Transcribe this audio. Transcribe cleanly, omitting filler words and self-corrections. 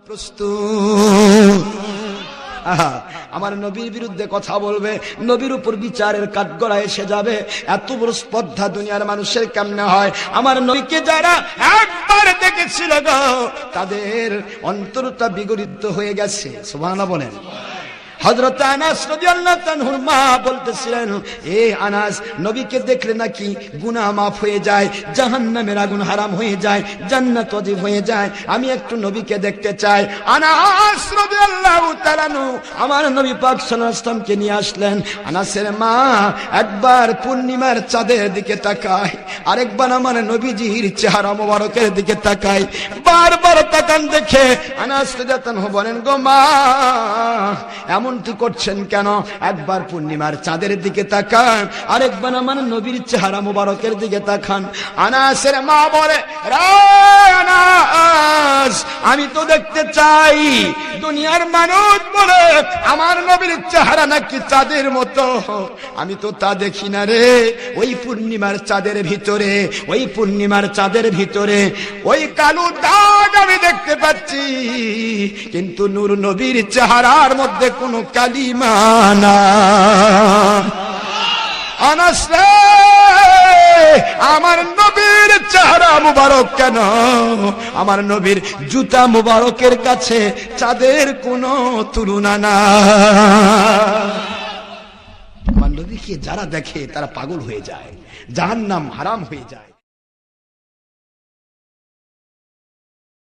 প্রস্তুত। আমার নবীর বিরুদ্ধে কথা বলবে, নবীর উপর বিচারের কাঠগড়া এসে যাবে। এত বড় স্পর্ধা দুনিয়ার মানুষের কেমনে হয়? আমার নবীকে যারা একবার দেখেছিল গো, তাদের অন্তরটা বিগড়িত হয়ে গেছে। সুবহানাল্লাহ বলেন। হযরত আনাস রাদিয়াল্লাহু তাআলার মা বলতেছিলেন, এ আনাস, নবীকে দেখলে নাকি গুনাহ মাফ হয়ে যায়, জাহান্নামের আগুন হারাম হয়ে যায়, জান্নাত ওয়াজিব হয়ে যায়। আমি একটু নবীকে দেখতে চাই। আনাস রাদিয়াল্লাহু তাআলা আমার নবী পাক সাল্লাল্লাহু আলাইহি ওয়াসাল্লামকে নিয়ে আসলেন। আনাসের মা একবার পূর্ণিমার চাঁদের দিকে তাকায়, আরেকবার আমার নবীজির চেহারা মোবারকের দিকে তাকায়। বারবার তাকান দেখে আনাস রাদিয়াল্লাহু তাআলা বলেন, গো মা, এমনটি করছেন কেন? একবার পূর্ণিমার চাঁদের দিকে তাকান, আরেকবার আমার নবীর চেহারা মোবারকের দিকে তাকান। আনাসের মা বলে, আনাস, আমি তো দেখতে চাই। দুনিয়ার মানুষ বলে আমার নবীর চেহারা নাকি চাঁদের মতো, আমি তো তা দেখি না রে। ওই পূর্ণিমার চাঁদের ভিতরে, ওই পূর্ণিমার চাঁদের ভিতরে ওই কালো দাগ আমি দেখতে পাচ্ছি, কিন্তু নূর নবীর চেহারার মধ্যে কোনো কালিমা না। আনাস রে, আমার নবীর চেহারা মুবারক কেন? আমার নবীর জুতা মুবারকের কাছে চাঁদের কোনো তুলনা না। আমার নবীকে যারা দেখে তারা পাগল হয়ে যায়, জাহান্নাম হারাম হয়ে যায়।